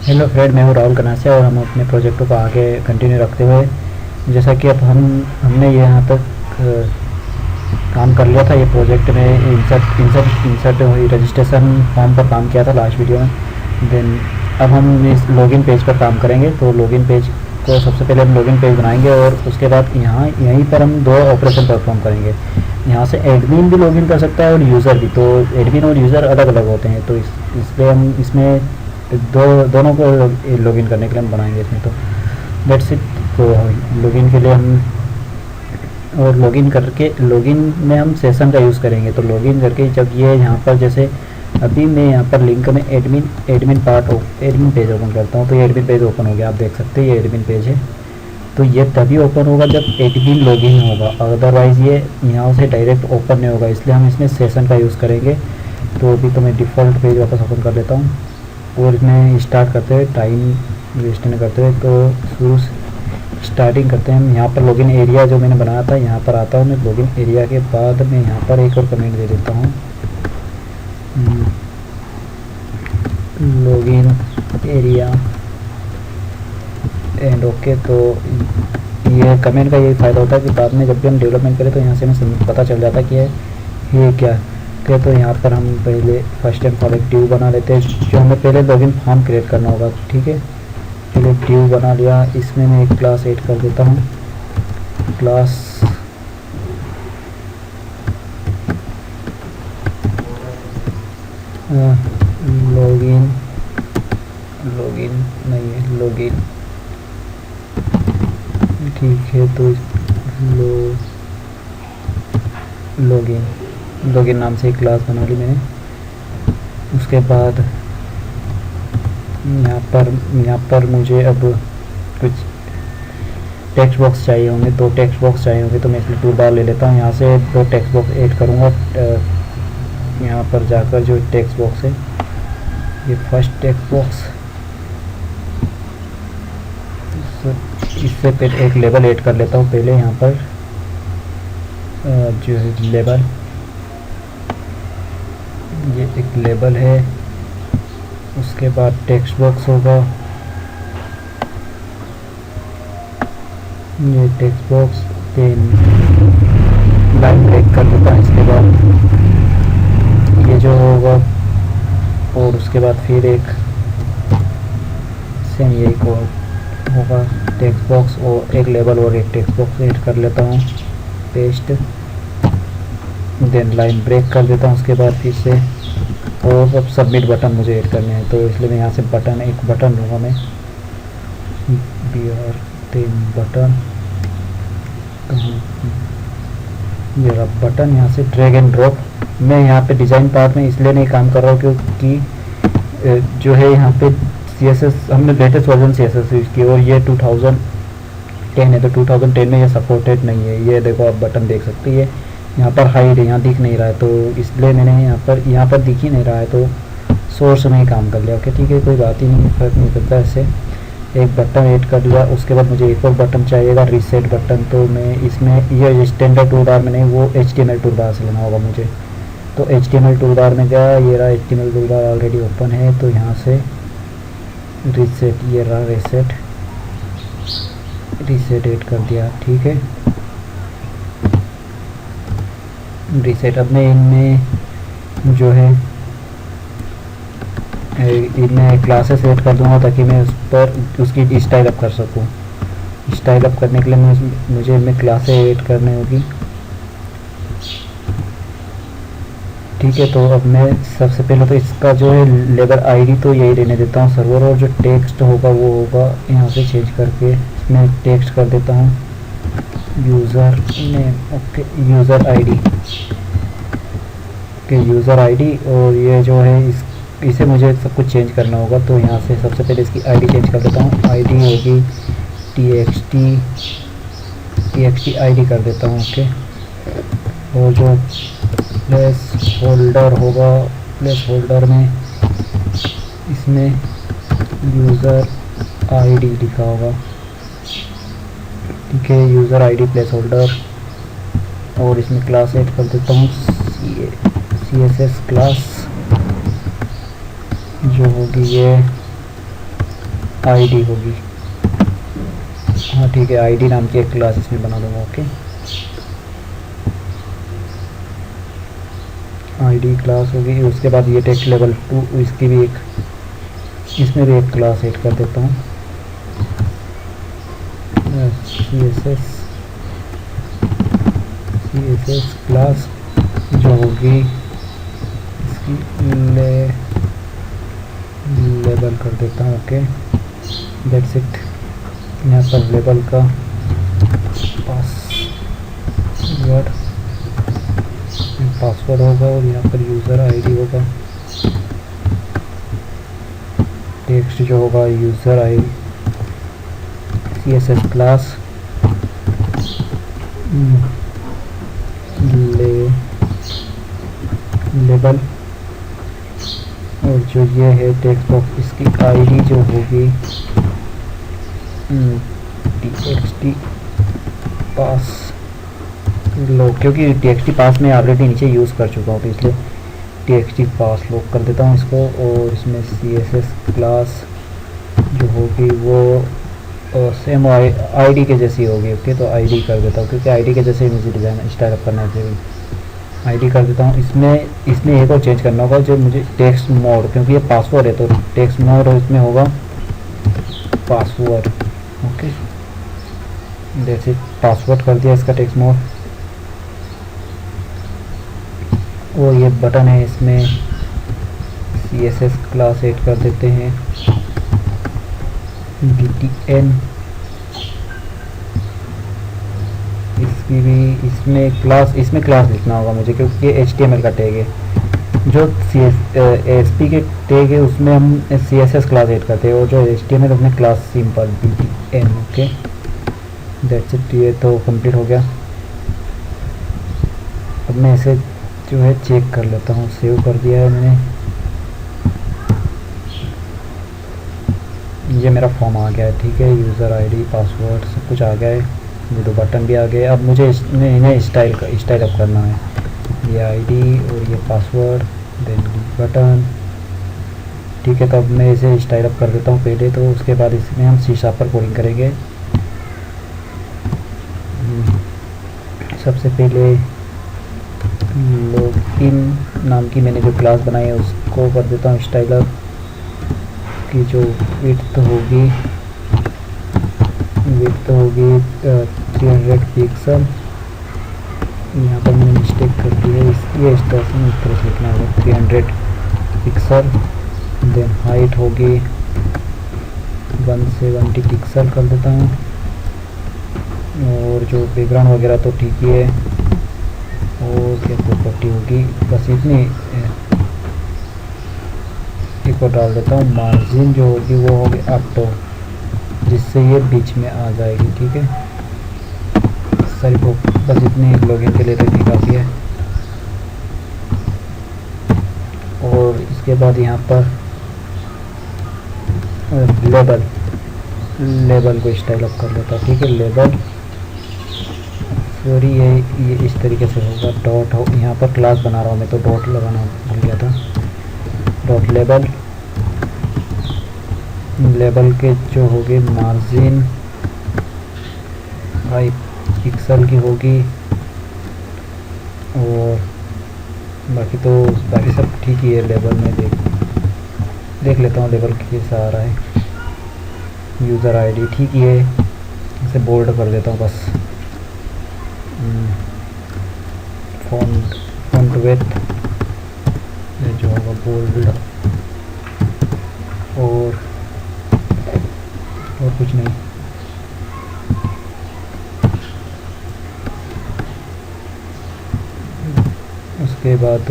Hello friend, मैं हूँ राहुल कनासिया और हम अपने प्रोजेक्टों को आगे कंटिन्यू रखते हुए, जैसा कि अब हमने यहाँ तक काम कर लिया था। ये प्रोजेक्ट में इंसर्ट रजिस्ट्रेशन फॉर्म पर काम किया था लास्ट वीडियो में। देन अब हम इस लॉगिन पेज पर काम करेंगे। तो लॉगिन पेज को सबसे पहले हम लॉगिन पेज बनाएंगे और उसके बाद यहीं पर हम दो ऑपरेशन परफॉर्म करेंगे। यहाँ से एडमिन भी लॉगिन कर सकता है और यूज़र भी। तो एडमिन और यूज़र अलग अलग होते हैं, तो इसलिए हम इसमें दोनों को लॉगिन करने के लिए हम बनाएंगे इसमें। तो दैट्स इट। तो लॉगिन के लिए हम और लॉगिन में हम सेशन का यूज़ करेंगे। तो लॉगिन करके जब ये यहाँ पर, जैसे अभी मैं यहाँ पर लिंक में एडमिन पेज ओपन करता हूँ, तो ये एडमिन पेज ओपन हो गया। आप देख सकते हैं ये एडमिन पेज है। तो ये तभी ओपन होगा जब एडमिन लॉगिन होगा, अदरवाइज़ ये यहाँ से डायरेक्ट ओपन नहीं होगा। इसलिए हम इसमें सेशन का यूज़ करेंगे। तो अभी तो मैं डिफ़ॉल्ट पेज वापस ओपन कर लेता हूँ और इसमें स्टार्ट करते हुए, टाइम वेस्ट नहीं करते हुए, तो शुरू स्टार्टिंग करते हैं हम। यहाँ पर लॉगिन एरिया जो मैंने बनाया था यहाँ पर आता हूँ मैं। लॉगिन एरिया के बाद मैं यहाँ पर एक और कमेंट दे देता हूँ, लॉगिन एरिया एंड ओके। तो ये कमेंट का यही फ़ायदा होता है कि बाद में जब भी हम डेवलपमेंट करें तो यहाँ से हमें पता चल जाता है कि ये क्या है। तो यहाँ पर हम पहले फर्स्ट एंड फॉर एक ड्यू बना लेते हैं, जो हमें पहले लॉगिन फॉर्म क्रिएट करना होगा। ठीक है, चलिए ड्यू बना लिया। इसमें मैं एक क्लास ऐड कर देता हूँ, क्लास लॉगिन नहीं है, लॉगिन। ठीक है, तो लॉगिन नाम से एक क्लास बना ली मैंने। उसके बाद यहाँ पर मुझे अब कुछ टेक्स्ट बॉक्स चाहिए होंगे, दो टेक्स्ट बॉक्स चाहिए होंगे। तो मैं इसलिए टूल बार ले लेता हूँ, यहाँ से दो टेक्स्ट बॉक्स ऐड करूँगा। यहाँ पर जाकर जो टेक्स्ट बॉक्स है, ये फर्स्ट टेक्स्ट बॉक्स, इससे पहले एक लेबल ऐड कर लेता हूँ। पहले यहाँ पर जो है लेबल, ये एक लेबल है। उसके बाद टेक्स्ट बॉक्स होगा, ये टेक्स्ट बॉक्स पे लाइन ब्रेक कर देता है। इसके बाद ये जो होगा, और उसके बाद फिर एक सेम यही कोड होगा, टेक्स्ट बॉक्स और एक लेबल और एक टेक्स्ट बॉक्स ऐड कर लेता हूँ, पेस्ट। देन लाइन ब्रेक कर देता हूँ। उसके बाद फिर से और अब सबमिट बटन मुझे ऐड करने हैं, तो इसलिए मैं यहाँ से एक बटन लूँगा मैं, BR3 बटन। ये रहा बटन, यहाँ से ड्रैग एंड ड्रॉप। मैं यहाँ पे डिज़ाइन पार्ट में इसलिए नहीं काम कर रहा हूँ क्योंकि जो है यहाँ पे CSS हमने लेटेस्ट वर्जन CSS यूज़ की और ये 2010 है। तो 2010 में ये सपोर्टेड नहीं है। ये देखो आप बटन देख सकते हैं, यहाँ पर हाइड है, यहाँ दिख नहीं रहा है। तो इसलिए मैंने यहाँ पर दिख ही नहीं रहा है, तो सोर्स में ही काम कर लिया। ओके, ठीक है, कोई बात ही नहीं, फ़र्क नहीं पड़ता। ऐसे एक बटन ऐड कर लिया। उसके बाद मुझे एक और बटन चाहिएगा, रीसेट बटन। तो मैं इसमें ये स्टैंडर्ड टूल बार में नहीं, वो HTML टूल बार से लेना होगा मुझे। तो HTML टूल बार में गया, ये रहा HTML tool bar already open है। तो यहाँ से रीसेट, ये रहा रीसेट ऐड कर दिया। ठीक है, रीसेट। अब मैं इनमें जो है इनमें क्लासेस ऐड कर दूंगा ताकि मैं उस पर उसकी स्टाइल अप कर सकूं। स्टाइल अप करने के लिए मुझे इनमें क्लासेस ऐड करनी होगी। ठीक है, तो अब मैं सबसे पहले तो इसका जो है लेबर ID तो यही रहने देता हूँ, सर्वर। और जो टेक्स्ट होगा वो होगा यहाँ से चेंज करके इसमें टेक्स्ट कर देता हूँ user name. Okay, user ID के यूज़र ID। और ये जो है इसे मुझे सब कुछ चेंज करना होगा। तो यहाँ से सबसे पहले इसकी ID चेंज कर देता हूँ। ID होगी txt ID कर देता हूँ। ओके, और जो प्लेस होल्डर होगा, प्लेस होल्डर में इसमें यूज़र ID लिखा होगा। ठीक है, यूज़र ID प्लेस होल्डर। और इसमें क्लास ऐड कर देता हूँ CSS क्लास, जो होगी ये आईडी होगी। हाँ ठीक है, आईडी नाम की एक क्लास इसमें बना दूँगा। ओके, आईडी क्लास होगी। उसके बाद ये टेक्स्ट लेवल 2, इसकी भी एक, इसमें भी एक क्लास ऐड कर देता हूँ, CSS क्लास जो होगी इसकी लेबल कर देता हूँ। Okay, that's it. यहाँ पर लेबल का पासवर्ड होगा और यहाँ पर यूज़र आईडी होगा। टेक्स्ट जो होगा user ID, CSS class label, और जो ये है टेक्स्ट बॉक्स, इसकी आईडी जो होगी txt पास लो, क्योंकि txt पास में ऑलरेडी नीचे यूज़ कर चुका हूँ तो इसलिए txt पास लॉक कर देता हूँ इसको। और इसमें CSS क्लास जो होगी वो सेम आईडी के जैसी होगी। ओके, तो आईडी कर देता हूँ, क्योंकि आईडी के जैसे ही मुझे डिज़ाइन स्टाइल अप करना है, आईडी कर देता हूँ। इसमें एक और चेंज करना होगा, जो मुझे टेक्स्ट मोड, क्योंकि ये पासवर्ड है तो टेक्स्ट मोड इसमें होगा पासवर्ड। ओके, जैसे पासवर्ड कर दिया इसका टेक्स्ट मोड। और ये बटन है, इसमें CSS क्लास ऐड कर देते हैं, btn। इसकी भी इसमें क्लास लिखना होगा मुझे, क्योंकि ये HTML का टैग है। जो ASP के टैग है उसमें हम CSS क्लास ऐड करते हैं, और जो HTML उसमें class simple btn। Okay, that's it. ये तो कंप्लीट हो गया। अब मैं इसे जो है चेक कर लेता हूँ। सेव कर दिया है मैंने, ये मेरा फॉर्म आ गया है। ठीक है, यूज़र आईडी, पासवर्ड सब कुछ आ गया है, ये दो बटन भी आ गए। अब मुझे इसमें इन्हें स्टाइल अप करना है, ये आईडी और ये पासवर्ड, देन बटन। ठीक है, तो अब मैं इसे स्टाइल अप कर देता हूँ पहले, तो उसके बाद इसमें हम C# पर कोडिंग करेंगे। सबसे पहले लॉगिन नाम की मैंने जो क्लास बनाई है उसको कर देता हूँ स्टाइल अप की। जो विड्थ होगी 300 पिक्सल। यहाँ पर मैंने मिस्टेक कर दी है, ये इस तरह से लिखना होगा 300 पिक्सल। देन हाइट होगी 170 पिक्सल कर देता हूँ। और जो बैकग्राउंड वगैरह तो ठीक ही है। और क्या प्रॉपर्टी होगी, बस इतनी। एक और डाल देता हूँ, मार्जिन जो होगी वो होगी ऑटो, जिससे ये बीच में आ जाएगी। ठीक है, सही, बस इतनी लॉगिन के लिए रखनी काफ़ी है। और इसके बाद यहाँ पर लेबल को स्टाइल अप कर लेता हूँ। ठीक है, लेबल, सॉरी ये इस तरीके से होगा। डॉट हो, यहाँ पर क्लास बना रहा हूँ मैं तो डॉट लगाना भूल गया था। डॉट लेबल के जो होगी मार्जिन 5 पिक्सल की होगी। और बाकी सब ठीक ही है। लेबल में देख लेता हूँ लेबल कैसा आ रहा है। यूज़र आईडी ठीक ही है, इसे बोल्ड कर देता हूँ बस। फॉन्ट विड्थ जो होगा बोल्ड, और कुछ नहीं। उसके बाद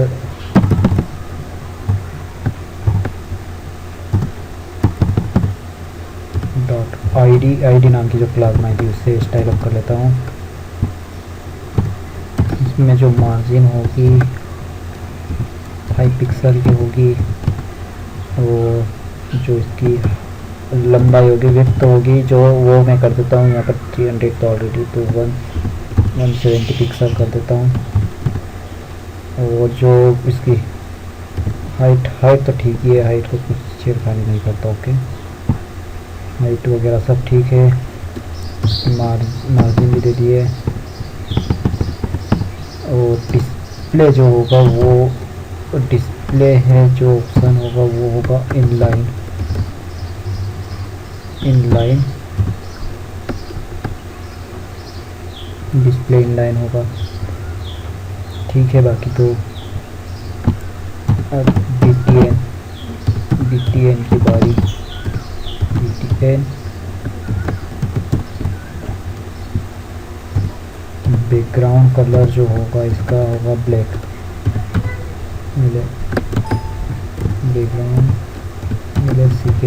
डॉट आईडी नाम की जो क्लास बनाई थी उससे स्टाइल अप कर लेता हूँ। इसमें जो मार्जिन होगी 5 पिक्सल की होगी, और जो इसकी लंबाई होगी, विड्थ होगी जो, वो मैं कर देता हूँ यहाँ पर 300 तो ऑलरेडी, तो 170 पिक्सल कर देता हूँ। और जो इसकी हाइट तो ठीक ही है, हाइट को कुछ छेड़खानी नहीं करता। ओके, हाइट वगैरह सब ठीक है, मार्जिन भी दे दिए। और डिस्प्ले जो होगा वो डिस्प्ले है जो ऑप्शन होगा वो होगा इनलाइन। डिस्प्ले इनलाइन होगा, ठीक है। बाकी तो अब BTN की बारी। BTN बैकग्राउंड कलर जो होगा इसका होगा ब्लैक। Background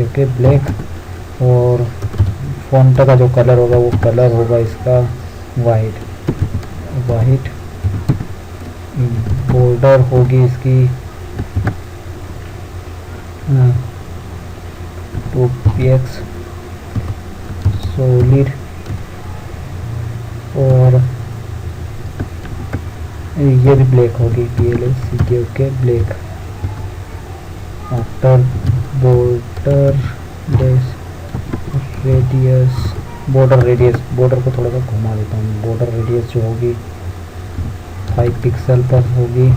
okay black. और फ़ॉन्ट का जो कलर होगा वो कलर होगा इसका वाइट। बॉर्डर होगी इसकी 2px सॉलिड। और ये भी ब्लैक होगी, ओके ब्लैक। आफ्टर बॉर्डर को थोड़ा सा घुमा देता हूँ। बॉर्डर रेडियस जो होगी 5 पिक्सल पर होगी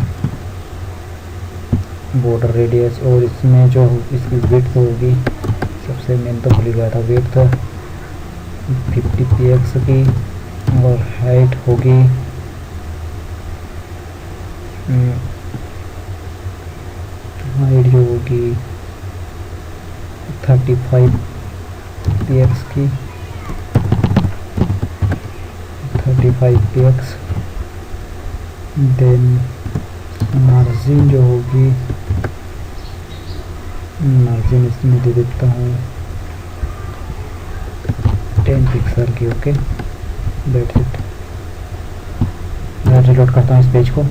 बॉर्डर रेडियस। और इसमें जो इसकी विड्थ होगी, सबसे मेन तो भूल गया था, विड्थ 50px की। और हाइट होगी जो होगी 35px की। 35px। देन मार्जिन जो होगी, मार्जिन इसमें दे देता हूँ 10 पिक्सल की। Okay that's it. मैं रिलोड करता हूँ इस पेज को।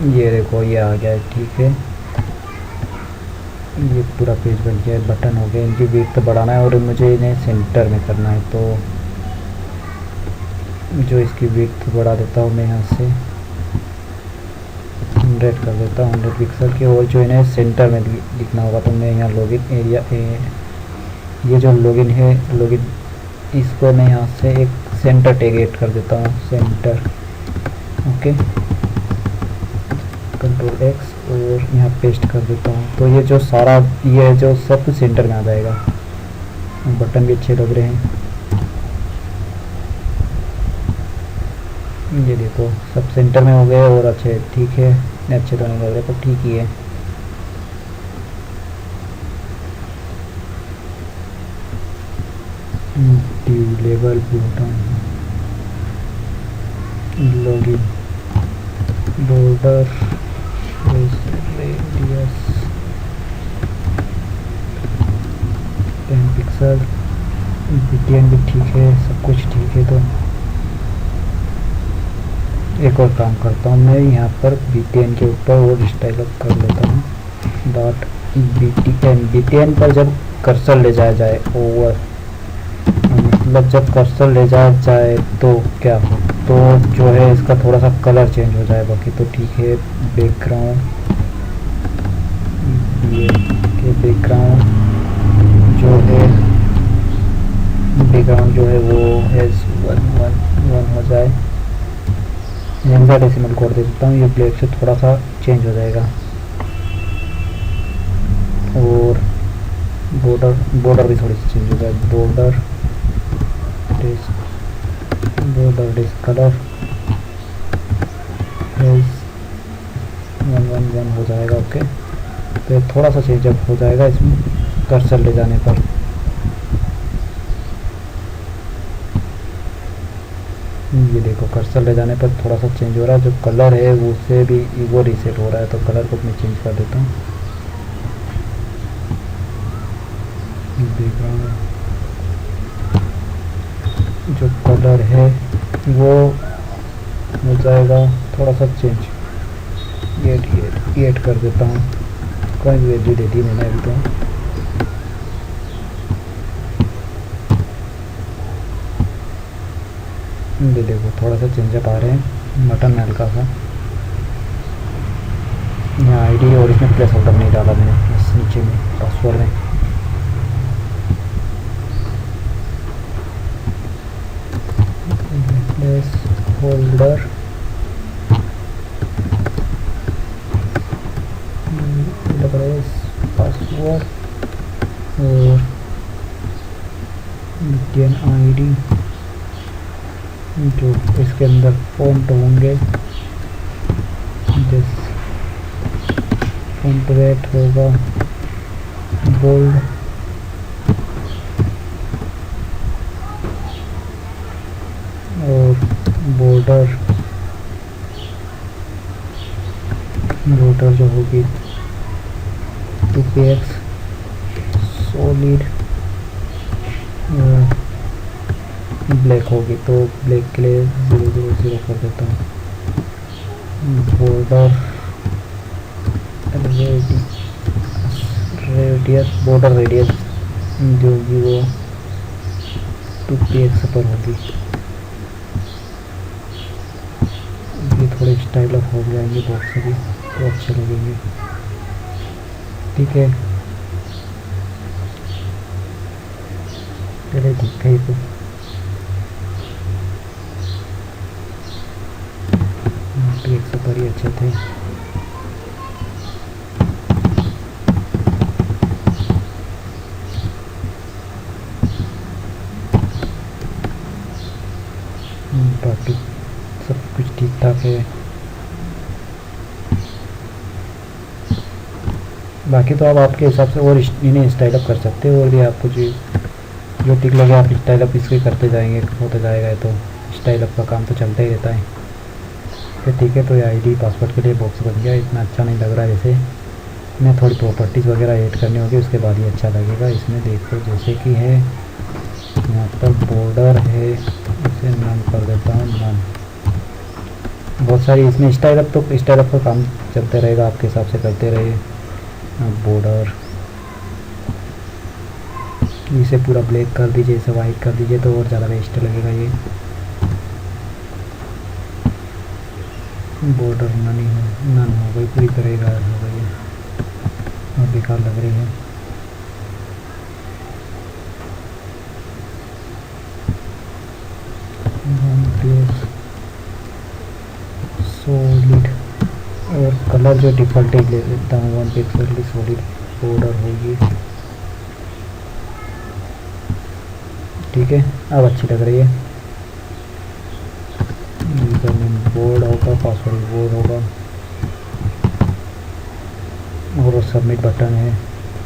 ये देखो ये आ गया है, ठीक है। ये पूरा पेज बन गया है, बटन हो गए। इनकी विड्थ बढ़ाना है और मुझे इन्हें सेंटर में करना है, तो जो इसकी विड्थ बढ़ा देता हूँ मैं यहाँ से 100 कर देता हूँ, 100 पिक्सल की। और जो इन्हें सेंटर में दिखना होगा तो मैं यहाँ लॉगिन एरिया ये जो लॉगिन है, इसको मैं यहाँ से एक सेंटर टैग ऐड कर देता हूँ, सेंटर। ओके Ctrl X और यहाँ पेस्ट कर देता हूँ। तो ये जो सारा ये जो सब कुछ सेंटर में आ जाएगा। बटन भी अच्छे लग रहे हैं, ये देखो सब सेंटर में हो गए और अच्छे, ठीक है। अच्छे तो नहीं लग रहे पर ठीक ही है। Label button, login, border radius 10 pixel. BTN भी ठीक है, सब कुछ ठीक है। तो एक और काम करता हूँ मैं, यहाँ पर BTN के ऊपर और स्टाइल अप कर लेता हूँ। BTN पर जब कर्सर ले जाया जाए ओवर, मतलब जब कर्सर ले जाया जाए तो क्या हो, तो जो है इसका थोड़ा सा कलर चेंज हो जाए। बाकी तो ठीक है। बैकग्राउंड, ये बैकग्राउंड जो है वो है 111 हो जाए। इनका डेसिमल कोड दे देता हूँ, ये ब्लैक से थोड़ा सा चेंज हो जाएगा। और बॉर्डर भी थोड़ी सी चेंज हो जाएगी। बॉर्डर कलर 111 हो जाएगा। ओके तो थोड़ा सा चेंजअप हो जाएगा इसमें कर्सर ले जाने पर। ये देखो कर्सर ले जाने पर थोड़ा सा चेंज हो रहा है। जो कलर है वो उससे भी वो रीसेट हो रहा है, तो कलर को मैं चेंज कर देता हूँ। जो कलर है वो हो जाएगा थोड़ा सा चेंज, ऐड कर देता हूँ। कोई वैल्यू दे दी मैंने अभी तो। ये देखो थोड़ा सा चेंजअप आ रहे हैं, बटन में हल्का सा। यहाँ आईडी और इसमें प्लेस होल्डर नहीं डाला मैंने, इस नीचे में पासवर्ड में। पासवर्ड और BTN ID जो इसके अंदर फॉन्ट होंगे, जिस फॉन्ट वेट होगा बोल्ड, और बॉर्डर जो होगी 2px सॉलिड, ब्लैक होगी तो ब्लैक के लिए 000 कर देता हूँ। बॉर्डर रेडियस जो भी वो 2px पर होगी। ये थोड़े स्टाइल ऑफ हो जाएंगे बॉक्स भी तो अच्छे लगेंगे। ठीक है, चले ठीक है। तो एक सौ पर ही अच्छे थे। बाकी सब कुछ ठीक ठाक है। बाकी तो आप आपके हिसाब से और इन्हें स्टाइल अप कर सकते हो, और भी आपको जो ठीक लगे आप स्टाइल अप इसके करते जाएंगे, होता जाएगा। तो स्टाइल अप का काम तो चलता ही रहता है। फिर ठीक है, तो ये ID पासवर्ड के लिए बॉक्स बन गया। इतना अच्छा नहीं लग रहा है, जैसे मैं थोड़ी प्रॉपर्टीज़ वगैरह ऐड करनी होगी, उसके बाद ही अच्छा लगेगा। इसमें देखो जैसे कि है यहाँ पर बॉर्डर है, इसे नन कर देता हूँ, नन। बहुत सारी इसमें स्टाइल अप का काम चलते रहेगा, आपके हिसाब से करते रहिए। बॉर्डर इसे पूरा ब्लैक कर दीजिए, इसे वाइट कर दीजिए तो और ज़्यादा बेस्ट लगेगा। ये बॉर्डर नन हो गई, पूरी तरह गायब हो गई है और बेकार लग रही है। सॉलिड और कलर जो डिफ़ॉल्ट ले लेता हूँ 1 पिक्सल की सॉलिड बॉर्डर होगी। ठीक है, अब अच्छी लग रही है। बोर्ड होगा, पासवर्ड बोर्ड होगा, और सबमिट बटन है,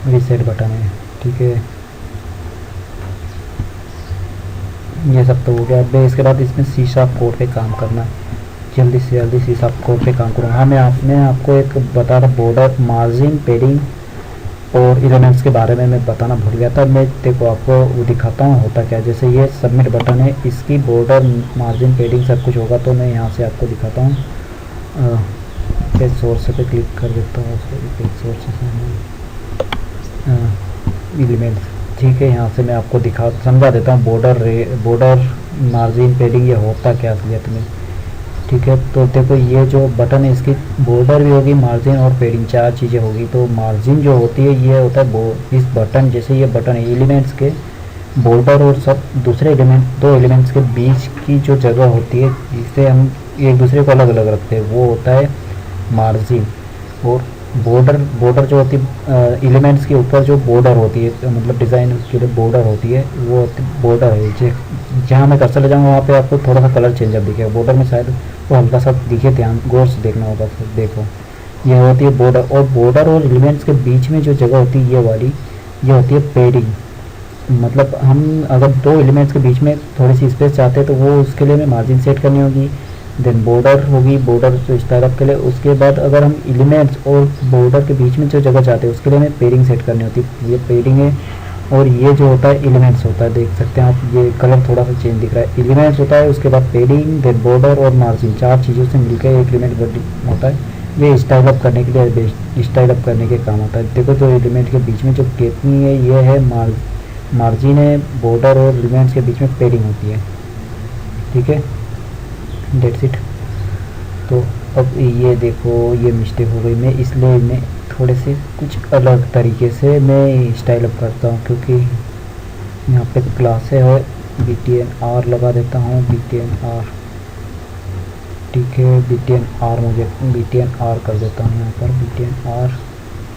रीसेट बटन है। ठीक है, ये सब तो हो गया। अब इसके बाद इसमें C# कोड पे काम करना, जल्दी से जल्दी C# कोड पे काम करूँगा। हाँ, मैं आपको एक बता रहा, बॉर्डर, मार्जिन, पेडिंग और एलिमेंट्स के बारे में मैं बताना भूल गया था। मैं देखो आपको वो दिखाता हूँ होता क्या। जैसे ये सबमिट बटन है, इसकी बॉर्डर, मार्जिन, पेडिंग सब कुछ होगा। तो मैं यहाँ से आपको दिखाता हूँ। पेज सोर्स पे क्लिक कर देता हूँ, पेज सोर्स एलिमेंट्स। ठीक है, यहाँ से मैं आपको समझा देता हूँ बॉर्डर, मार्जिन, पेडिंग ये होता क्या असलियत में। ठीक है, तो देखो ये जो बटन है, इसकी बॉर्डर भी होगी, मार्जिन और पेडिंग, 4 चीज़ें होगी। तो मार्जिन जो होती है ये होता है इस बटन, जैसे ये बटन है, एलिमेंट्स के बॉर्डर और सब दूसरे दो एलिमेंट्स के बीच की जो जगह होती है, जिससे हम एक दूसरे को अलग अलग रखते हैं, वो होता है मार्जिन। और बॉर्डर जो होती है एलिमेंट्स के ऊपर जो बॉर्डर होती है, मतलब डिज़ाइन उसके लिए बॉर्डर होती है, वो बॉर्डर है। जहाँ मैं कर्सर ले जाऊँगा वहाँ पे आपको थोड़ा सा कलर चेंज अप दिखेगा। बॉर्डर में शायद वो हल्का सा दिखे, ध्यान गौर से देखना होगा। तो देखो ये होती है बॉर्डर, और बॉर्डर और एलिमेंट्स के बीच में जो जगह होती है ये वाली, ये होती है पेडिंग। मतलब हम अगर दो एलिमेंट्स के बीच में थोड़ी सी स्पेस चाहते हैं तो वो उसके लिए हमें मार्जिन सेट करनी होगी। देन बॉर्डर होगी, बॉर्डर जो स्टाइल अप के लिए। उसके बाद अगर हम एलिमेंट्स और बॉर्डर के बीच में जो जगह चाहते हैं उसके लिए हमें पेडिंग सेट करनी होती है। ये पेडिंग है, और ये जो होता है एलिमेंट्स होता है। देख सकते हैं आप, ये कलर थोड़ा सा चेंज दिख रहा है। एलिमेंट्स होता है, उसके बाद पेडिंग, देन बॉर्डर और मार्जिन, 4 चीज़ों से मिलकर एक एलिमेंट होता है। ये स्टाइल अप करने के लिए, स्टाइल अप करने के काम आता है। देखो जो एलिमेंट के बीच में जो कितनी है, ये है मार्जिन है, बॉर्डर और एलिमेंट्स के बीच में पेडिंग होती है। ठीक है, डेट्स इट। तो अब ये देखो ये मिस्टेक हो गई, मैं इसलिए मैं थोड़े से कुछ अलग तरीके से मैं स्टाइल अप करता हूँ, क्योंकि यहाँ पे क्लासे है, BTN_R लगा देता हूँ, BTN_R। ठीक है, BTN_R मुझे BTN_R कर देता हूँ यहाँ पर, BTN_R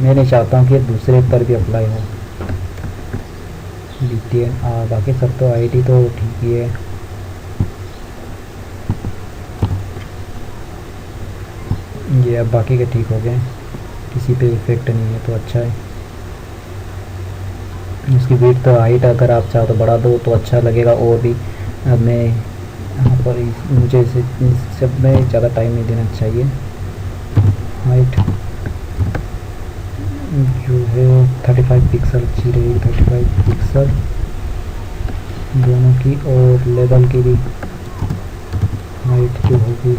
मैं नहीं चाहता हूँ कि दूसरे पर भी अप्लाई हो। BTN बाकी सब तो IT तो ठीक ही है। ये अब बाकी के ठीक हो गए, किसी पे इफेक्ट नहीं है तो अच्छा है। इसकी वेट तो हाइट अगर आप चाहो तो बढ़ा दो तो अच्छा लगेगा और भी। अब मैं यहाँ पर मुझे इस सब में ज़्यादा टाइम नहीं देना चाहिए। हाइट जो है 35 पिक्सल अच्छी रहेगी, 35 पिक्सल दोनों की, और लेवल की भी हाइट जो होगी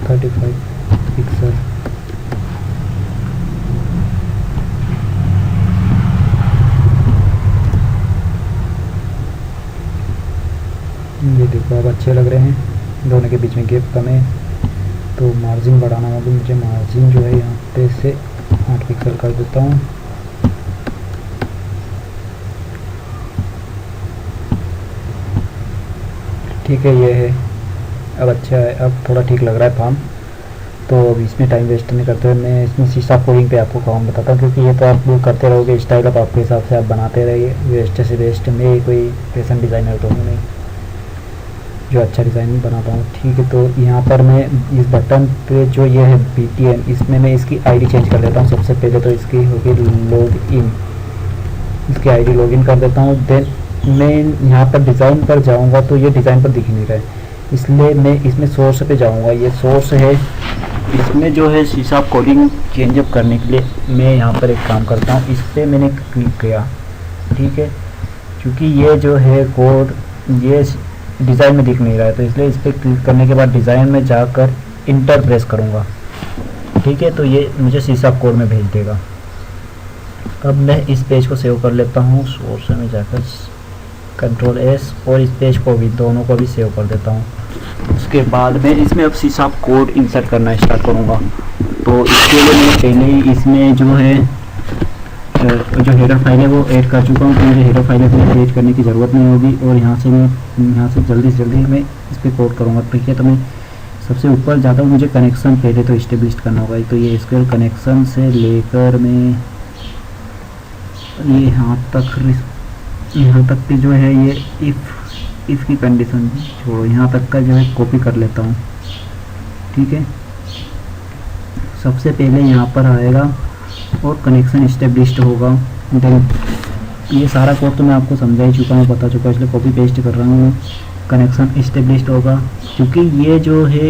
35 पिक्सल। ये देखो अब अच्छे लग रहे हैं, दोनों के बीच में गैप कम है। तो मार्जिन बढ़ाना होगा मुझे, मार्जिन जो है यहाँ पे से 8 पिक्सल कर देता हूँ। ठीक है, ये है अब अच्छा है, अब थोड़ा ठीक लग रहा है फॉर्म। तो अब इसमें टाइम वेस्ट नहीं करते हुए मैं इसमें सी# कोडिंग पे आपको काम बताता हूँ, क्योंकि ये तो आप वो करते रहोगे स्टाइल, अब आपके हिसाब से आप बनाते रहिए वेस्ट से वेस्ट। मैं कोई फैशन डिज़ाइनर तो हूँ नहीं जो अच्छा डिज़ाइन बनाता हूँ। ठीक है, तो यहाँ पर मैं इस बटन पे जो ये है BTN, इसमें मैं इसकी ID चेंज कर देता हूँ। सबसे पहले तो इसकी होगी लॉगिन, इसकी ID लॉगिन कर देता हूँ। देन मैं यहाँ पर डिज़ाइन पर जाऊँगा तो ये डिज़ाइन पर दिख नहीं रहा है, इसलिए मैं इसमें सोर्स पे जाऊँगा। ये सोर्स है, इसमें जो है सी# कोडिंग चेंजअप करने के लिए मैं यहाँ पर एक काम करता हूँ। इस पर मैंने क्लिक किया, ठीक है, क्योंकि ये जो है कोड ये डिज़ाइन में दिख नहीं रहा है, तो इसलिए इस पर क्लिक करने के बाद डिज़ाइन में जाकर इंटर प्रेस करूँगा। ठीक है, तो ये मुझे सी# कोड में भेज देगा। अब मैं इस पेज को सेव कर लेता हूँ, सोर्स में जाकर Ctrl+S, और इस पेज को भी, दोनों को भी सेव कर देता हूँ। उसके बाद मैं इसमें अब सी# कोड इंसर्ट करना स्टार्ट करूँगा। तो इसके लिए मैं पहले ही इसमें जो है जो हेडर फाइल है वो ऐड कर चुका हूँ, तो मुझे हेडर फाइल ऐड करने की ज़रूरत नहीं होगी। और यहाँ से जल्दी से जल्दी मैं इस पर कोड करूँगा। ठीक है, तो मैं सबसे ऊपर जाता हूँ, मुझे कनेक्शन पहले तो इस्टेब्लिश करना होगा। तो ये SQL कनेक्शन से लेकर मैं ये यहाँ तक की जो है ये इफ़ की कंडीशन छोड़ो, यहाँ तक का जो है कॉपी कर लेता हूँ। ठीक है, सबसे पहले यहाँ पर आएगा और कनेक्शन इस्टेब्लिश्ड होगा। देन ये सारा कोड तो मैं आपको समझा ही चुका हूँ, बता चुका हूँ, इसलिए कॉपी पेस्ट कर रहा हूँ मैं। कनेक्शन इस्टेब्लिश्ड होगा, क्योंकि ये जो है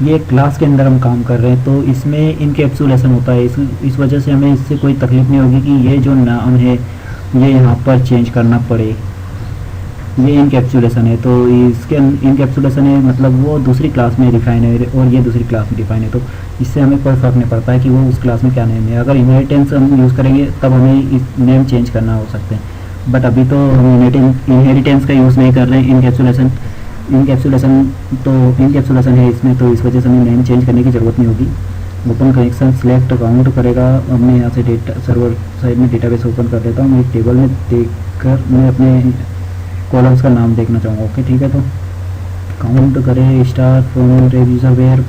ये क्लास के अंदर हम काम कर रहे हैं, तो इसमें इनकैप्सुलेशन होता है। इस वजह से हमें इससे कोई तकलीफ नहीं होगी कि ये जो नाम है ये यहाँ पर चेंज करना पड़े। ये इनकैप्सुलेशन है, तो इसके इनकैप्सुलेशन है मतलब वो दूसरी क्लास में डिफाइन है और ये दूसरी क्लास में डिफाइन है, तो इससे हमें कोई फ़र्क नहीं पड़ता है कि वो उस क्लास में क्या नेम है। अगर इनहेरिटेंस हम यूज़ करेंगे तब हमें इस नेम चेंज करना हो सकते हैं, बट अभी तो हम इनहेरिटेंस का यूज़ नहीं कर रहे हैं। इनकैप्सुलेशन है इसमें, तो इस वजह से हमें नेम चेंज करने की ज़रूरत नहीं होगी। ओपन कनेक्शन सिलेक्ट काउंट करेगा। अब मैं यहाँ से डेटा सर्वर साइड में डेटाबेस ओपन कर देता हूँ। मैं एक टेबल में देखकर मैं अपने कॉलम्स का नाम देखना चाहूँगा। ओके, ठीक है, तो काउंट करें star from user where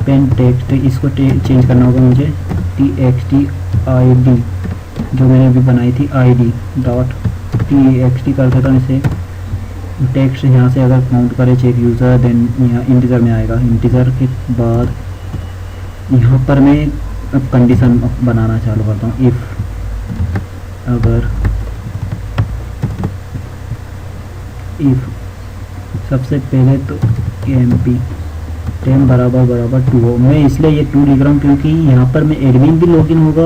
pen text, इसको चेंज करना होगा मुझे TXT ID जो मैंने अभी बनाई थी ID.txt कर देता हूँ इसे। टेक्स्ट यहाँ से अगर काउंट करें चेक यूज़र, देन यहाँ इंटीजर में आएगा। इंटीजर के बाद यहाँ पर मैं अब कंडीशन बनाना चालू करता हूँ। इफ़ सबसे पहले तो MP 10 बराबर 2 हो। मैं इसलिए ये 2 लिख रहा हूँ क्योंकि यहाँ पर मैं एडमिन भी लॉगिन होगा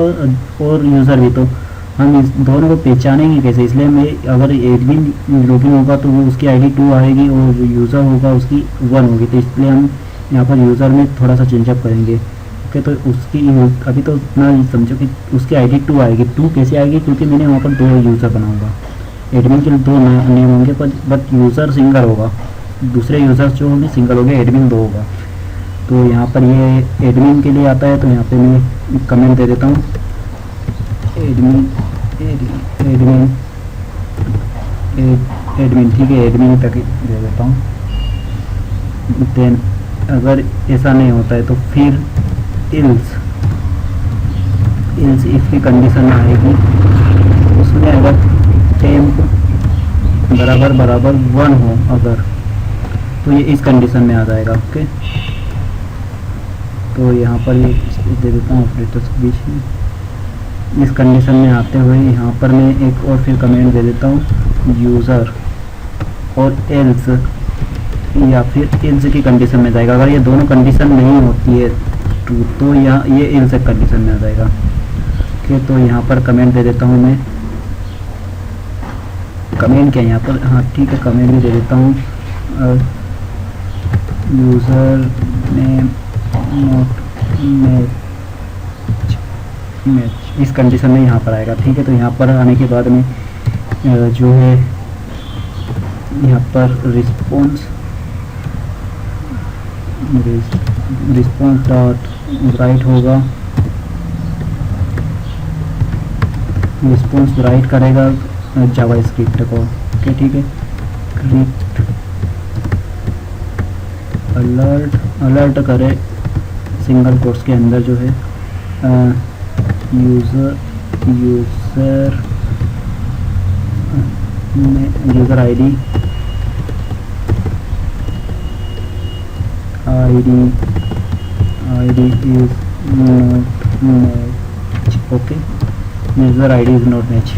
और यूज़र भी, तो हम इस दोनों को पहचानेंगे कैसे। इसलिए मैं अगर एडमिन लॉगिन होगा तो वो उसकी ID 2 आएगी और यूज़र होगा उसकी 1 होगी, तो इसलिए हम यहाँ पर यूज़र में थोड़ा सा चेंजअप करेंगे। ओके, तो उसकी अभी तो इतना समझो कि उसकी ID 2 आएगी। 2 कैसे आएगी, क्योंकि मैंने वहाँ पर 2 यूज़र बनाऊँगा। एडमिन के 2 नेम होंगे बट यूज़र सिंगल होगा, दूसरे यूज़र्स जो होंगे सिंगल होंगे, एडमिन 2 होगा। तो यहाँ पर ये एडमिन के लिए आता है, तो यहाँ पे मैं कमेंट दे देता हूँ एडमिन। ठीक है, एडमिन तक दे देता हूँ। देन अगर ऐसा नहीं होता है तो फिर इल्स इल्स इफ की कंडीशन आएगी, उसमें अगर टेम्प बराबर बराबर 1 हो अगर, तो ये इस कंडीशन में आ जाएगा। ओके, तो यहाँ पर ये दे देता हूँ ऑपरेटर्स के बीच में। इस कंडीशन में आते हुए यहाँ पर मैं एक और फिर कमेंट दे देता हूँ यूज़र और एल्स, या फिर एल्स की कंडीशन में जाएगा। अगर ये दोनों कंडीशन नहीं होती है ट्रू, तो यहाँ ये एल्स कंडीशन में आ जाएगा। ओके, तो यहाँ पर कमेंट दे देता हूँ मैं, कमेंट क्या यहाँ पर, हाँ ठीक है, कमेंट भी दे देता हूँ यूज़र नेम नॉट मैच, इस कंडीशन में यहाँ पर आएगा। ठीक है, तो यहाँ पर आने के बाद में जो है यहाँ पर रिस्पॉन्स डॉट राइट होगा, रिस्पॉन्स राइट करेगा जावास्क्रिप्ट को। ओके ठीक है, क्रिप्ट अलर्ट करे सिंगल कोट्स के अंदर जो है user ID is not match. Okay, user ID is not match,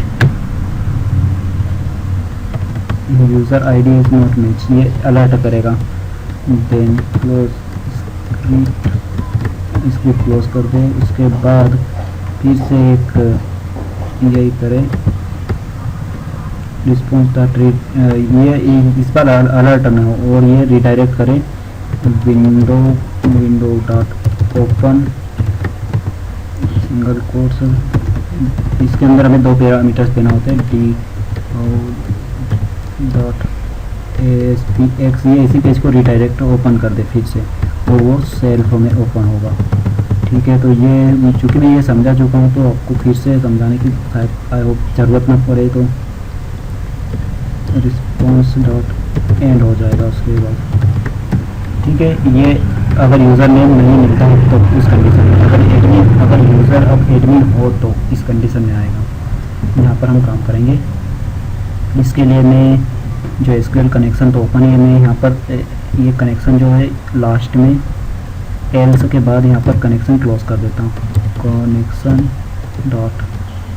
user ID is not match, ये अलर्ट करेगा। देन क्लोज स्क्रिप्ट क्लोज कर दें। उसके बाद फिर से एक यही करें रिस्पॉन्स डॉट ये इस पर अलर्ट ना हो और ये रिडायरेक्ट करें window dot open single quotes. इसके अंदर हमें 2 पैरामीटर्स देना होते हैं, डी डॉट ASPX, ये इसी पेज को रिडायरेक्ट ओपन कर दे फिर से, और वो सेल्फ में ओपन होगा। ठीक है, तो ये चूँकि मैं ये समझा चुका हूँ तो आपको फिर से समझाने की शायद ज़रूरत ना पड़े, तो रिस्पॉन्स डॉट एंड हो जाएगा उसके बाद। ठीक है, ये अगर यूज़र नेम नहीं मिलता है तो उस कंडीशन में, अगर यूज़र अब एडमिन हो तो इस कंडीशन में आएगा। यहाँ पर हम काम करेंगे। इसके लिए मैं जो एसक्यूएल कनेक्शन तो ओपन है, मैं यहाँ पर ये कनेक्शन जो है लास्ट में एल्स के बाद यहाँ पर कनेक्शन क्लोज कर देता हूँ, कनेक्शन डॉट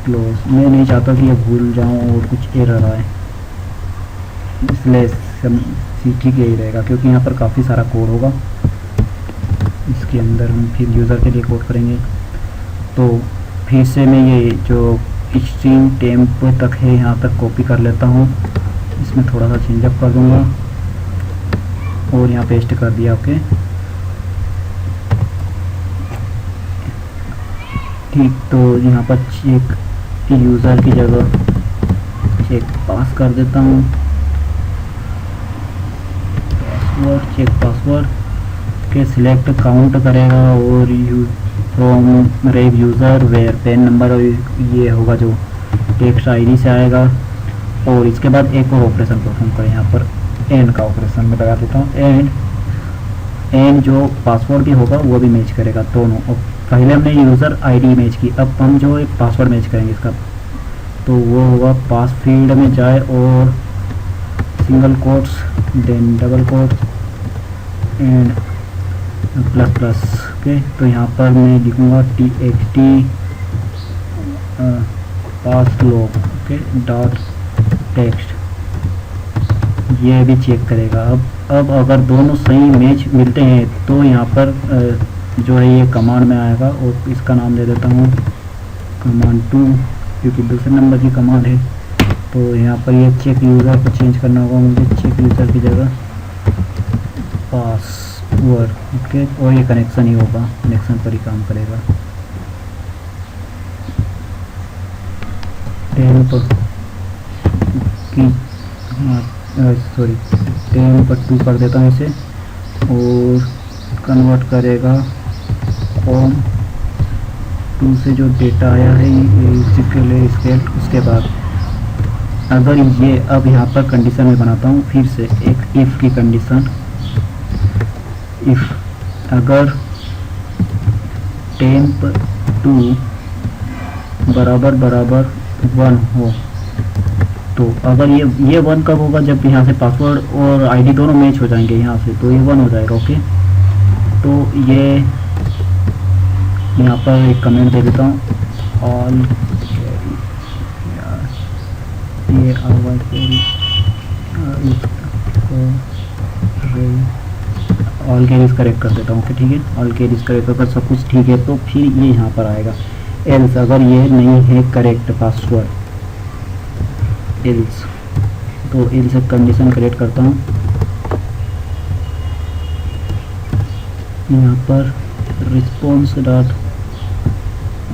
क्लोज। मैं नहीं चाहता कि ये भूल जाऊँ और कुछ एरर आए, इसलिए ठीक यही रहेगा, क्योंकि यहाँ पर काफ़ी सारा कोड होगा। इसके अंदर हम फिर यूज़र के लिए कोड करेंगे। तो फिर से मैं ये जो स्ट्रिंग टेम्प तक है यहाँ तक कॉपी कर लेता हूँ, इसमें थोड़ा सा चेंजअप कर दूँगा और यहाँ पेस्ट कर दिया। ओके ठीक, तो यहाँ पर चेक यूज़र की जगह चेक पास कर देता हूँ, पासवर्ड चेक पासवर्ड के सिलेक्ट काउंट करेगा और from rev user where pen number, ये होगा जो टेक्स्ट आईडी से आएगा। और इसके बाद एक और ऑपरेशन परफॉर्म करें, यहाँ पर एंड का ऑपरेशन में लगा देता हूँ। एंड जो पासवर्ड भी होगा वो भी मैच करेगा दोनों। और पहले हमने यूज़र आईडी मैच की, अब हम जो एक पासवर्ड मैच करेंगे इसका, तो वो होगा पास फील्ड में जाए और single quotes then double quotes and plus plus. Okay, तो यहाँ पर मैं लिखूँगा txt pass log okay dot text, ये भी चेक करेगा। अब अगर दोनों सही मैच मिलते हैं तो यहाँ पर जो है ये कमांड में आएगा, और इसका नाम दे देता हूँ कमांड 2, क्योंकि दूसरे नंबर की कमांड है। तो यहाँ पर ये चेक यूज़र को चेंज करना होगा मुझे, चेक यूज़र की जगह पासवर्ड। ओके, और ये कनेक्शन ही होगा, कनेक्शन पर ही काम करेगा। टेम्प की सॉरी टेम्प 2 कर देता हूँ इसे, और कन्वर्ट करेगा फॉर्म 2 से जो डेटा आया है ये स्केल। उसके बाद अगर ये अब यहाँ पर कंडीशन में बनाता हूँ फिर से एक इफ़ की कंडीशन, इफ़ अगर टेम्प 2 बराबर बराबर 1 हो, तो अगर ये 1 कब होगा, जब यहाँ से पासवर्ड और आईडी दोनों मैच हो जाएंगे यहाँ से, तो ये 1 हो जाएगा। ओके, तो ये यहाँ पर एक कमेंट दे देता हूँ, ऑल ये ऑल कैरीज करेक्ट कर देता हूँ। ओके ठीक है, ऑल कैरीज करेक्ट कर सब कुछ ठीक है, तो फिर ये यहाँ पर आएगा एल्स, अगर ये नहीं है करेक्ट पासवर्ड एल्स, तो एल्स से कंडीशन क्रिएट करता हूँ। यहाँ पर रिस्पॉन्स डॉट,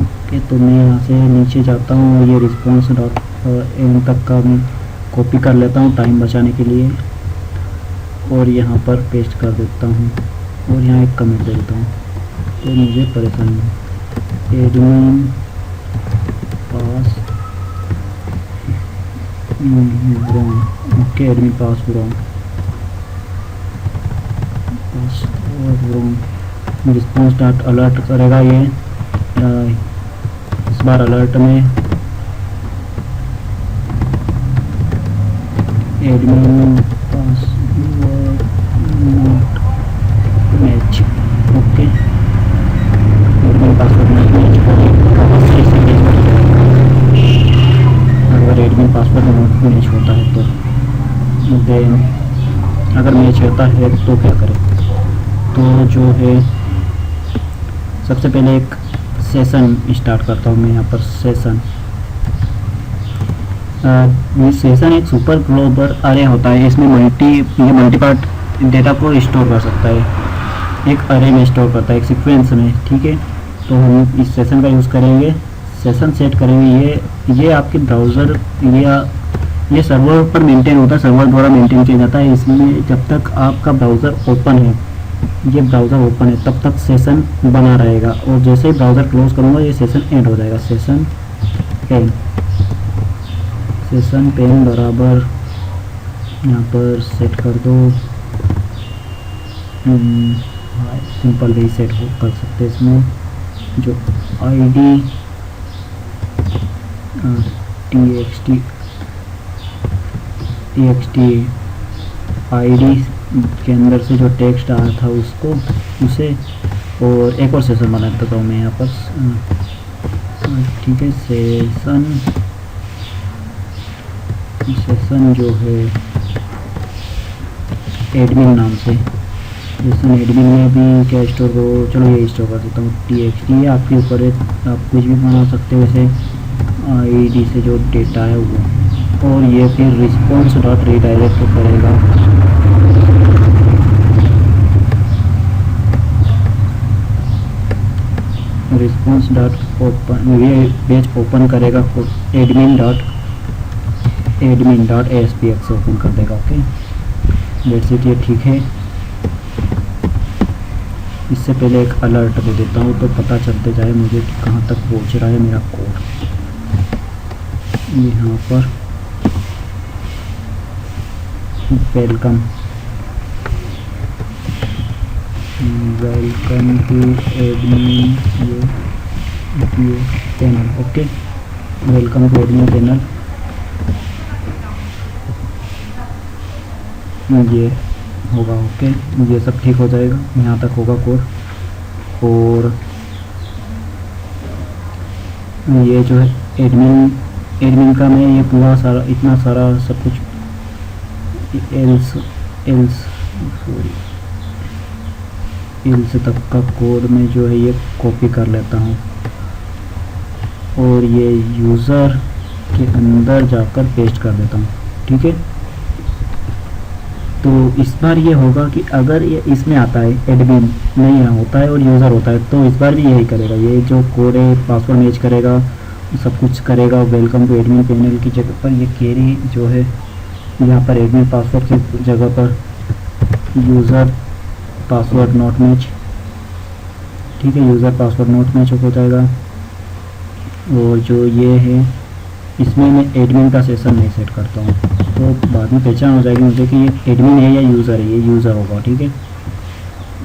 ओके, तो मैं यहाँ से नीचे जाता हूँ और ये रिस्पॉन्स डॉट एन तक का मैं कॉपी कर लेता हूँ टाइम बचाने के लिए, और यहाँ पर पेस्ट कर देता हूँ और यहाँ एक कमेंट दे देता हूँ, तो मुझे परेशानी है। एडमिन पास रॉन्ग, ओके, एडमिन पास रॉन्ग, रिस्पॉन्स डॉट अलर्ट करेगा ये, इस बार अलर्ट में admin password not match, okay, admin password not match, अगर एडमिन पासवर्ड नॉट मैच होता है तो देन अगर मैच होता है तो क्या करें, तो जो है सबसे पहले एक सेशन स्टार्ट करता हूँ मैं यहाँ पर। सेशन ये सेशन एक सुपर ग्लोबल अरे होता है, इसमें मल्टी पार्ट डेटा को स्टोर कर सकता है, एक अरे में स्टोर करता है, एक सीक्वेंस में, ठीक है। तो हम इस सेशन का यूज़ करेंगे, सेशन सेट करेंगे। ये आपके ब्राउज़र या ये सर्वर पर मेंटेन होता है, सर्वर द्वारा मेंटेन किया जाता है। इसमें जब तक आपका ब्राउज़र ओपन है, ये ब्राउज़र ओपन है, तब तक सेशन बना रहेगा, और जैसे ही ब्राउज़र क्लोज करूँगा ये सेशन एंड हो जाएगा। सेशन पेन बराबर यहाँ पर सेट कर दो, सिंपल भी सेट कर सकते हैं इसमें, जो आईडी txt आईडी के अंदर से जो टेक्स्ट आया था उसे, और एक और सेशन बना देता हूँ मैं यहाँ पर, ठीक है। सेशन जो है एडमिन नाम से, सेशन एडमिन में भी क्या स्टोर करो, चलो ये स्टोर कर देता हूँ txt, ये आपके ऊपर है, आप कुछ भी बना सकते हो वैसे, आईडी से जो डेटा है वो, और ये फिर रिस्पॉन्स डॉट रीडायरेक्ट करेगा, रिस्पॉन्स डॉट ओपन, ये पेज ओपन करेगा, एडमिन डॉट ASPX ओपन कर देगा। ओके, लेट्स इट, ये ठीक है। इससे पहले एक अलर्ट दे देता हूँ तो पता चलते जाए मुझे कि कहाँ तक पहुँच रहा है मेरा कोड। यहाँ पर welcome to admin panel, okay, welcome to admin panel, ये होगा। ओके, ये सब ठीक हो जाएगा, यहाँ तक होगा कोड। और ये जो है एडमिन का मैं ये पूरा सारा इतना सारा सब कुछ एल्स तक का कोड में जो है ये कॉपी कर लेता हूँ, और ये यूज़र के अंदर जाकर पेस्ट कर देता हूँ, ठीक है। तो इस बार ये होगा कि अगर ये इसमें आता है एडमिन नहीं होता है और यूज़र होता है, तो इस बार भी यही करेगा, ये जो कोड है पासवर्ड मैच करेगा, सब कुछ करेगा। वेलकम टू एडमिन पैनल की जगह पर ये कैरी जो है यहाँ पर एडमिन पासवर्ड की जगह पर यूज़र पासवर्ड नॉट मैच, ठीक है, यूज़र पासवर्ड नॉट मैच हो जाएगा। और जो ये है इसमें मैं एडमिन का सेशन नहीं सेट करता हूँ, तो बाद में पहचान हो जाएगी मुझे कि ये एडमिन है या यूज़र है, ये यूज़र होगा, ठीक है।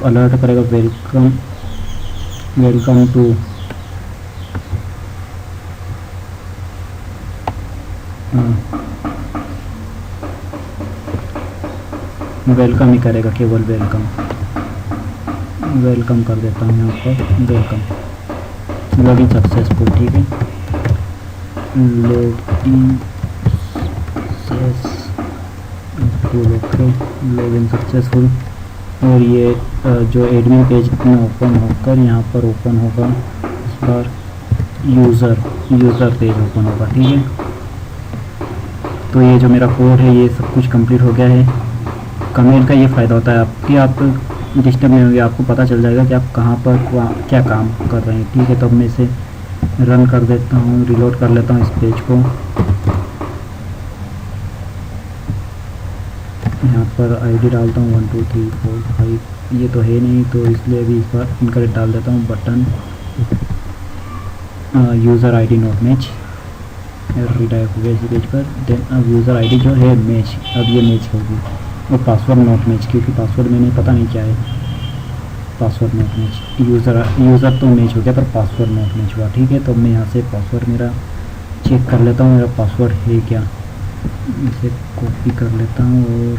अलर्ट करेगा वेलकम वेलकम टू वेलकम ही करेगा, केवल वेलकम वेलकम कर देता हूँ यहाँ पर, वेलकम लॉगिन सक्सेसफुल। ठीक है, login successful, okay login successful. और ये जो एडमिन पेज में ओपन होकर यहाँ पर ओपन होगा, इस बार यूज़र पेज ओपन होगा। ठीक है, तो ये जो मेरा कोड है ये सब कुछ कंप्लीट हो गया है। कमेंट का ये फ़ायदा होता है आपकी, आप डिस्टर्ब नहीं होंगे, आपको पता चल जाएगा कि आप कहाँ पर क्या काम कर रहे हैं। ठीक है, तो अब मैं इसे रन कर देता हूँ, रिलोड कर लेता हूँ इस पेज को। यहाँ पर आईडी डालता हूँ 1 2 3 4 5, ये तो है नहीं तो इसलिए अभी इस बार इनकरेक्ट डाल देता हूँ। Button user ID not match, redirect हो गया इसी पेज पर। देन अब यूज़र आईडी जो है मैच, अब ये मैच होगी, और पासवर्ड नॉट मैच, क्योंकि पासवर्ड मैंने पता नहीं क्या है, पासवर्ड नॉट मैच। यूज़र तो मैच हो गया पर पासवर्ड नॉट मैच हुआ। ठीक है, तो मैं यहाँ से पासवर्ड मेरा चेक कर लेता हूँ, मेरा पासवर्ड है क्या। इसे कॉपी कर लेता हूँ और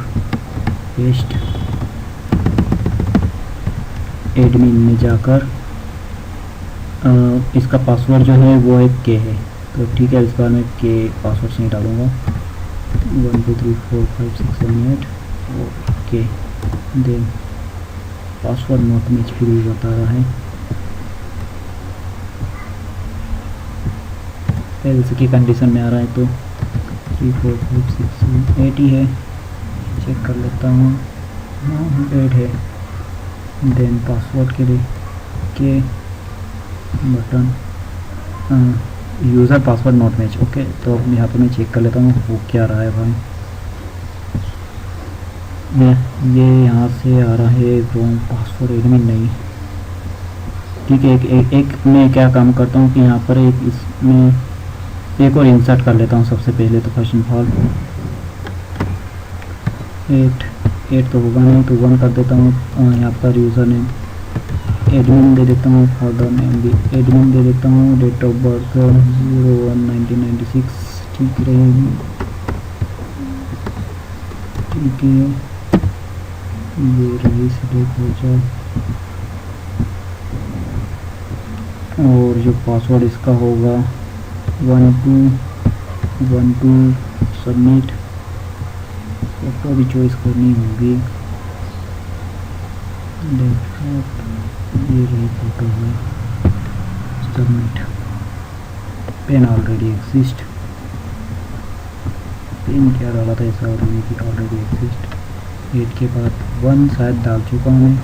पेस्ट, एडमिन में जाकर इसका पासवर्ड जो है वो एक के है। तो ठीक है, इस बार मैं के पासवर्ड से ही डालूँगा 1 2 3 4 5 6 7 8 okay. Then password not match फिर भी बता रहा है, एल्स की कंडीशन में आ रहा है, तो 3 4 5 6 7 8 ही है। चेक कर लेता हूँ, हाँ 8 है। देन पासवर्ड के लिए के button user password not match, okay. तो अब यहाँ पर मैं चेक कर लेता हूँ वो क्या रहा है भाई। ये यहाँ से आ रहा है रॉन्ग पासवर्ड, एडमिन नहीं। ठीक है, एक मैं क्या काम करता हूँ कि यहाँ पर एक इसमें एक और इंसर्ट कर लेता हूँ सबसे पहले। तो फर्स्ट ऑफ ऑल 8 तो होगा नहीं, तो 1 कर देता हूँ। यहाँ पर यूज़र नेम एडमिन दे देता हूँ, फादर नेम भी एडमिन दे देता हूँ, डेट ऑफ बर्थ 01/1996 ठीक रहेगी। ठीक है, ये रही सिलेक्ट हो जाए। और जो पासवर्ड इसका होगा 1212 सबमिट। फोटो भी चॉइस करनी होगी, ये रही फोटो है, submit. Pen already exist, pen क्या डाला था ऐसा ऑलरेडी एग्जिस्ट। 8 के बाद 1 शायद डाल चुका हूँ मैं,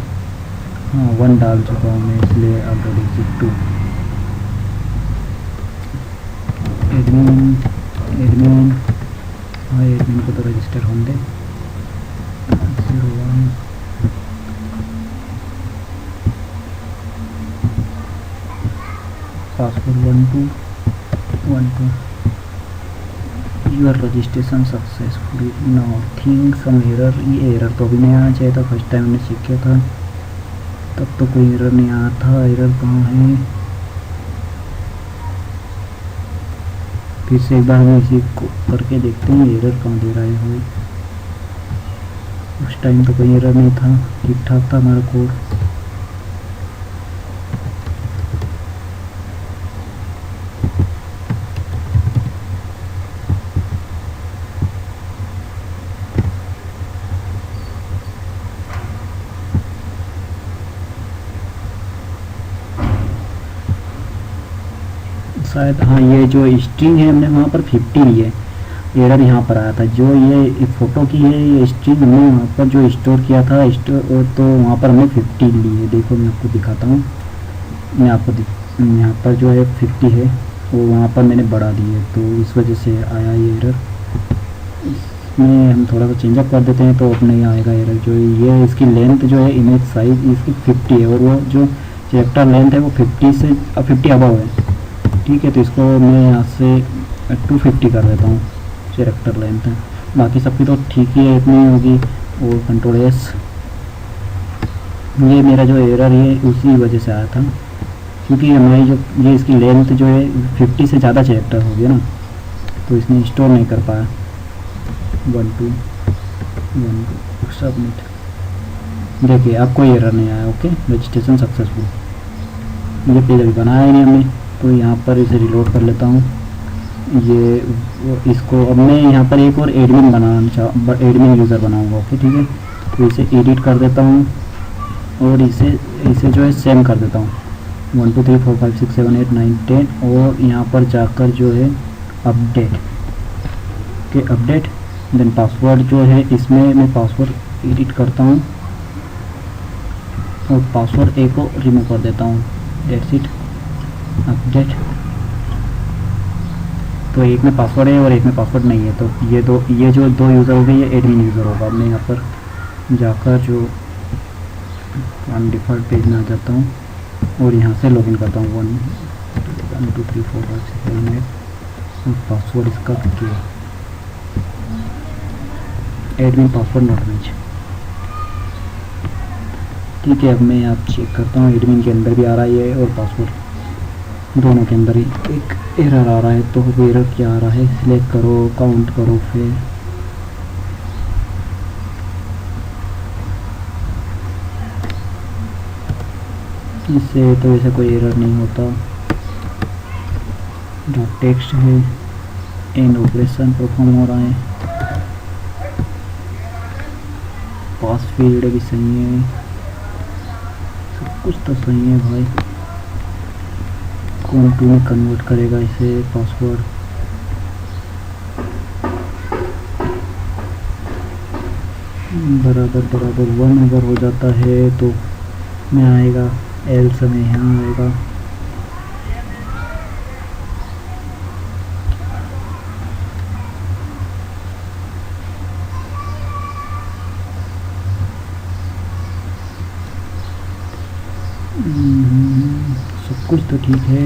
हाँ 1 डाल चुका हूँ मैं, इसलिए ऑलरेडी एग्जिस्ट 2। एडमिन हाँ एडमिन को तो रजिस्टर होंगे 01 password 1212 your registration successfully nothing some error. ये एरर तो अभी नहीं आना चाहिए था, फर्स्ट टाइम हमने सीख किया था तब तो कोई एरर नहीं आया था। एरर कहाँ है, फिर से एक बार हम इसी को करके देखते हैं एरर कहाँ दे रहा है हमें। उस टाइम तो कोई एरर नहीं था, ठीक ठाक था हमारा कोड। शायद हाँ, ये जो स्ट्रिंग है हमने वहाँ पर 50 ली है, एरर यहाँ पर आया था। जो ये फ़ोटो की है ये स्ट्रिंग हमने वहाँ पर जो स्टोर किया था तो वहाँ पर हमने 50 ली है। देखो मैं आपको दिखाता हूँ, मैं आपको यहाँ पर जो है 50 है वो वहाँ पर मैंने बढ़ा दी है, तो इस वजह से आया ये एरर। इसमें हम थोड़ा सा चेंजअप कर देते हैं तो अब नहीं आएगा एरर। जो ये इसकी लेंथ जो है इमेज साइज इसकी 50 है और वो जो कैरेक्टर लेंथ है वो 50 अबव है। ठीक है, तो इसको मैं यहाँ से 250 कर देता हूँ कैरेक्टर लेंथ है, बाकी सबकी तो ठीक ही है, इतनी होगी। और कंट्रोल एस ये मेरा जो एरर है उसी वजह से आया था, क्योंकि हमारी जो ये इसकी लेंथ जो है 50 से ज़्यादा चैप्टर हो गया ना, तो इसने स्टोर नहीं कर पाया। 1 2 सबमिट। देखिए अब कोई एरर नहीं आया। Okay, registration successful. ये पेज अभी बनाया ही नहीं हमने, तो यहाँ पर इसे रिलोड कर लेता हूँ। ये इसको अब मैं यहाँ पर एक और एडमिन बनाना एडमिन यूज़र बनाऊँगा। ओके ठीक है, तो इसे एडिट कर देता हूँ और इसे जो है सेम कर देता हूँ 1 2 3 4 5 6 7 8 9 10 और यहाँ पर जाकर जो है अपडेट के अपडेट देन पासवर्ड जो है इसमें मैं पासवर्ड एडिट करता हूँ और पासवर्ड ए को रिमूव कर देता हूँ। That's it. अपडेट। तो एक में पासवर्ड है और एक में पासवर्ड नहीं है, तो ये जो दो यूज़र हो गए ये एडमिन यूज़र होगा। मैं यहाँ पर जाकर जो डिफ़ॉल्ट पेज में आ जाता हूँ और यहाँ से लॉगिन करता हूँ 1 2 3 4 5 6 7 8 और पासवर्ड इसका के एडमिन पासवर्ड नॉट मैच। ठीक है, अब मैं यहाँ चेक करता हूँ एडमिन के अंदर भी आ रहा है और पासवर्ड दोनों के अंदर ही एक एरर आ रहा है। तो वो एरर क्या आ रहा है, सिलेक्ट करो, काउंट करो, फिर इससे तो ऐसा कोई एरर नहीं होता। जो टेक्स्ट है एंड ऑपरेशन परफॉर्म हो रहा है, पास फील्ड भी सही है, सब कुछ तो सही है भाई। कौन टू में कन्वर्ट करेगा इसे पासवर्ड। बराबर 1 अगर हो जाता है तो में आएगा, एल समय यहाँ आएगा। सब कुछ तो ठीक है।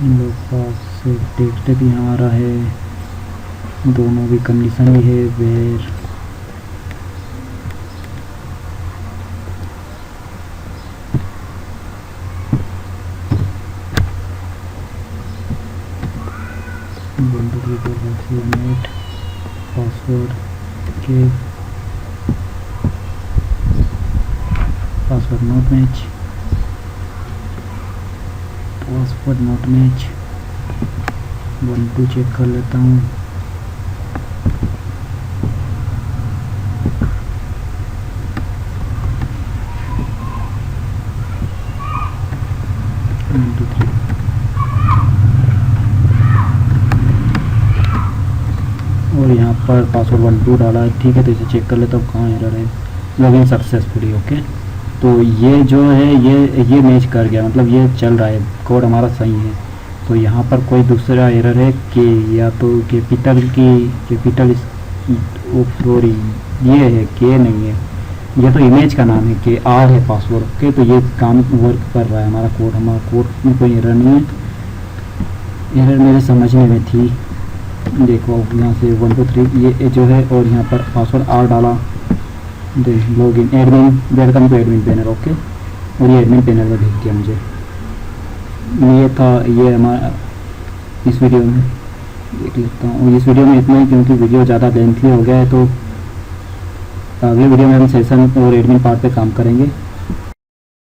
इन लोग पास से टेक्स्ट भी यहाँ आ रहा है, दोनों भी कंडीशन भी है वेर। पासवर्ड के password not match, password not match. 1 2 check कर लेता हूँ। और यहाँ पर पासवर्ड 1 2 डाला है। ठीक है, तो इसे चेक कर लेता हूँ कहाँ एरर है। Login successfully. ओके, तो ये जो है ये मैच कर गया, मतलब ये चल रहा है, कोड हमारा सही है। तो यहाँ पर कोई दूसरा एरर है कि या तो कैपिटल सॉरी ये है के नहीं है, ये तो इमेज का नाम है कि आर है पासवर्ड। ओके, तो ये काम वर्क कर रहा है हमारा कोड में कोई एरर नहीं है। एरर मेरे समझने में थी। देखो यहाँ से 1 2 3 ये जो है और यहाँ पर पासवर्ड आर डाला, then login admin, welcome to admin panel. Okay, और ये एडमिन पैनल में भेज दिया मुझे। ये था ये हमारा इस वीडियो में। देख लेता हूँ, और इस वीडियो में इतना ही क्योंकि वीडियो ज़्यादा लेंथी हो गया है। तो अगले वीडियो में हम सेशन और एडमिन पार्ट पे काम करेंगे।